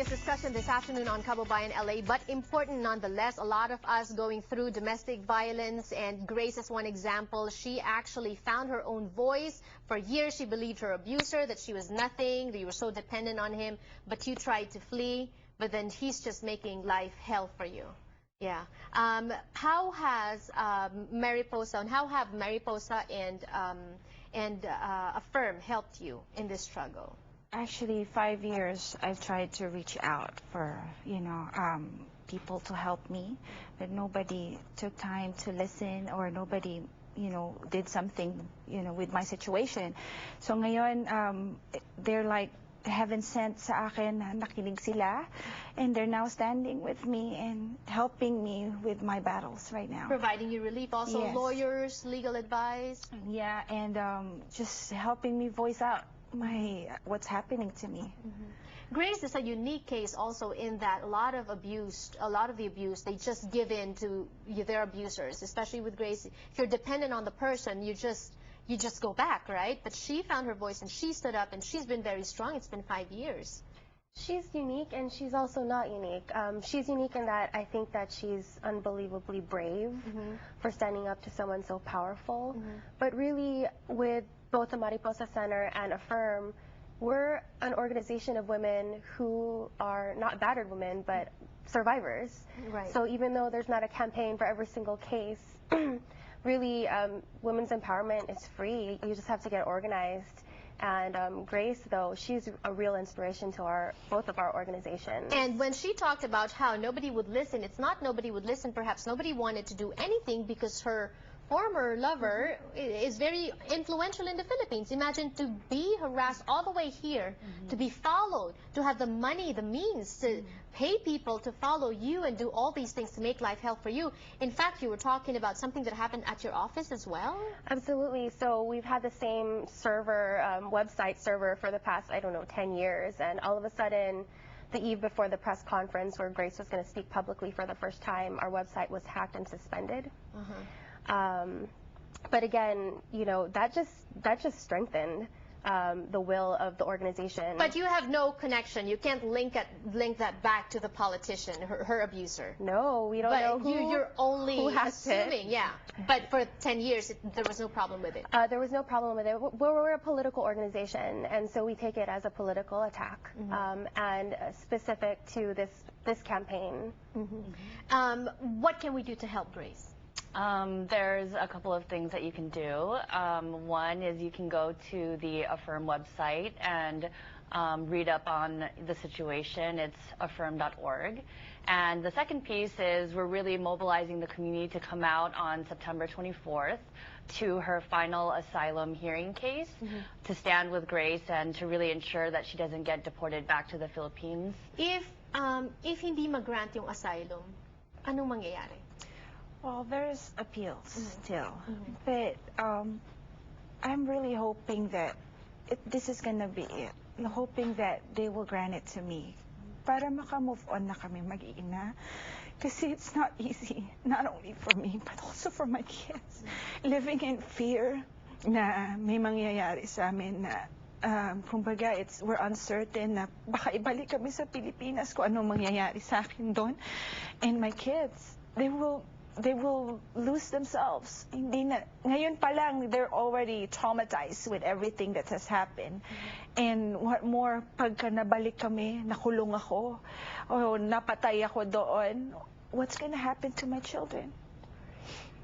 serious discussion this afternoon on Kababayan LA, but important nonetheless. A lot of us going through domestic violence, and Grace is one example. She actually found her own voice. For years, she believed her abuser, that she was nothing, that you were so dependent on him, but you tried to flee, but then he's just making life hell for you. Yeah. How has Mariposa, and how have Mariposa and Affirm helped you in this struggle? Actually, 5 years I've tried to reach out for, people to help me, but nobody took time to listen, or nobody, did something, with my situation. So ngayon, they're like heaven sent sa akin, na nakinig sila, and they're now standing with me and helping me with my battles right now. Providing you relief, also Yes. Lawyers, legal advice. Yeah, and just helping me voice out what's happening to me. Grace is a unique case also in that a lot of the abuse, they just give in to their abusers. Especially with Grace, if you're dependent on the person, you just go back, right? But she found her voice and she stood up, and she's been very strong. It's been 5 years. She's unique, and she's also not unique. She's unique in that I think that she's unbelievably brave for standing up to someone so powerful. But really, with both the Mariposa Center and Affirm, we're an organization of women who are not battered women, but survivors. Right. So even though there's not a campaign for every single case, really, women's empowerment is free. You just have to get organized. And Grace, though, she's a real inspiration to both of our organizations. And when she talked about how nobody would listen, it's not nobody would listen. Perhaps nobody wanted to do anything because her former lover is very influential in the Philippines. Imagine to be harassed all the way here, to be followed, to have the money, the means to pay people to follow you and do all these things to make life hell for you. In fact, you were talking about something that happened at your office as well? Absolutely. So we've had the same server, website server for the past, 10 years. And all of a sudden, the eve before the press conference where Grace was going to speak publicly for the first time, our website was hacked and suspended. But again, that just strengthened the will of the organization. But you have no connection. You can't link that back to the politician, her abuser. No, we don't know who. You're only who hacked assuming, it. yeah. But for 10 years, there was no problem with it. There was no problem with it. We're a political organization, and so we take it as a political attack, and specific to this campaign. What can we do to help Grace? There's a couple of things that you can do. One is you can go to the Affirm website and read up on the situation. It's affirm.org. And the second piece is we're really mobilizing the community to come out on September 24th to her final asylum hearing case, to stand with Grace and to really ensure that she doesn't get deported back to the Philippines. If hindi mag-grant yung asylum, anong mangyayari? Well, there's appeals still, but I'm really hoping that this is gonna be it. I'm hoping that they will grant it to me para maka-move on na kami mag-iina. Kasi it's not easy, not only for me, but also for my kids. Living in fear na may mangyayari sa amin na kumbaga, we're uncertain na baka ibalik kami sa Pilipinas kung anong mangyayari sa akin doon. And my kids, they will lose themselves. Ngayon pa lang, they're already traumatized with everything that has happened. And what more, pagka nabalik kami, nakulong ako, o napatay ako doon, what's gonna happen to my children?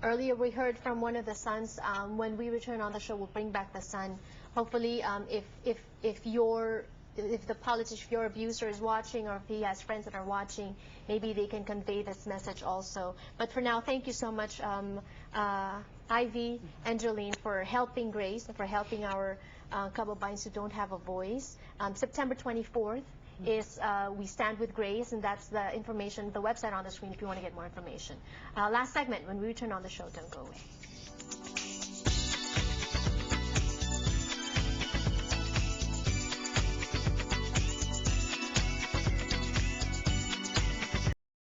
Earlier, we heard from one of the sons. When we return on the show, we'll bring back the son. Hopefully, if your abuser is watching, or if he has friends that are watching, maybe they can convey this message also. But for now, thank you so much, Ivy and Jolene, for helping Grace, for helping our Kababayans who don't have a voice. September 24th is We Stand with Grace, and that's the information, the website on the screen if you want to get more information. Last segment, when we return on the show, don't go away.